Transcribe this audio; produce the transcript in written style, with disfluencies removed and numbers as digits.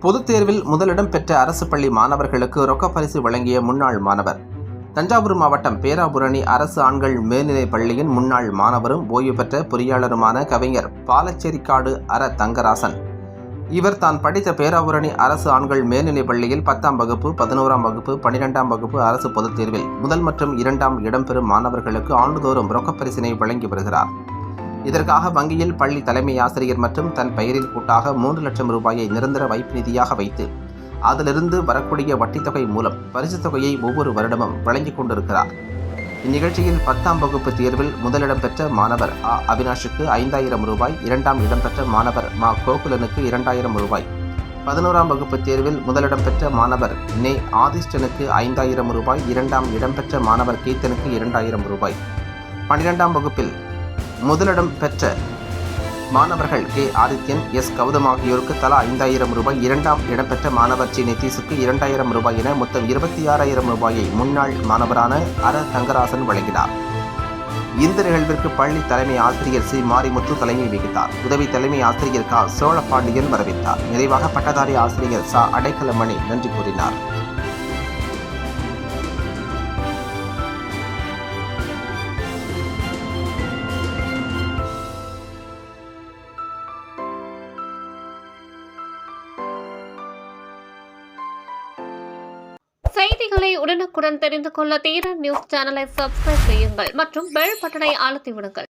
பொதுத் தேர்வில் முதலிடம் பெற்ற அரசு பள்ளி மாணவர்களுக்கு ரொக்கப் பரிசு வழங்கிய முன்னாள் மாணவர். தஞ்சாவூர் மாவட்டம் பேராபுரணி அரசு ஆண்கள் மேல்நிலைப் பள்ளியின் முன்னாள் மாணவரும் ஓய்வு பெற்ற பொறியாளருமான கவிஞர் பாலச்சேரிக்காடு அர தங்கராசன். இவர் தான் படித்த பேராபுரணி அரசு ஆண்கள் மேல்நிலைப் பள்ளியில் 10ஆம் வகுப்பு, 11ஆம் வகுப்பு, 12ஆம் வகுப்பு அரசு பொதுத் தேர்வில் முதல் மற்றும் 2ஆம் இடம்பெறும் மாணவர்களுக்கு ஆண்டுதோறும் ரொக்கப் பரிசினை வழங்கி வருகிறார். இதற்காக வங்கியில் பள்ளி தலைமை ஆசிரியர் மற்றும் தன் பெயரில் கூட்டாக 3 லட்சம் ரூபாயை நிரந்தர வைப்பு நிதியாக வைத்து அதிலிருந்து வரக்கூடிய வட்டித் தொகை மூலம் பரிசுத் தொகையை ஒவ்வொரு வருடமும் வழங்கிக் கொண்டிருக்கிறார். இந்நிகழ்ச்சியில் 10ஆம் வகுப்பு தேர்வில் முதலிடம் பெற்ற மாணவர் அவினாஷுக்கு 5000 ரூபாய், 2ஆம் இடம் பெற்ற மாணவர் கோகுலனுக்கு 2000 ரூபாய், 11ஆம் வகுப்பு தேர்வில் முதலிடம் பெற்ற மாணவர் ஆதிஷ்டனுக்கு 5000 ரூபாய், 2ஆம் இடம் பெற்ற மாணவர் கீர்த்தனுக்கு 2000 ரூபாய், 12ஆம் வகுப்பில் முதலிடம் பெற்ற மாணவர்கள் ஆதித்யன், கௌதம் ஆகியோருக்கு தலா 5000 ரூபாய், 2ஆம் இடம் பெற்ற மாணவர் நிதிஷுக்கு 2000 ரூபாய் என மொத்தம் 26000 ரூபாயை முன்னாள் மாணவரான அர தங்கராசன் வழங்கினார். இந்த நிகழ்விற்கு பள்ளி தலைமை ஆசிரியர் மாரிமுத்து தலைமை வகித்தார். உதவி தலைமை ஆசிரியர் சோழபாண்டியன் வரவேற்றார். நிறைவாக பட்டதாரி ஆசிரியர் அடைக்கலமணி நன்றி கூறினார். செய்திகளை உடனுக்குடன் தெரிந்து கொள்ள தீரன் நியூஸ் சேனலை சப்ஸ்கிரைப் செய்யுங்கள் மற்றும் பெல் பட்டனை அழுத்தி விடுங்கள்.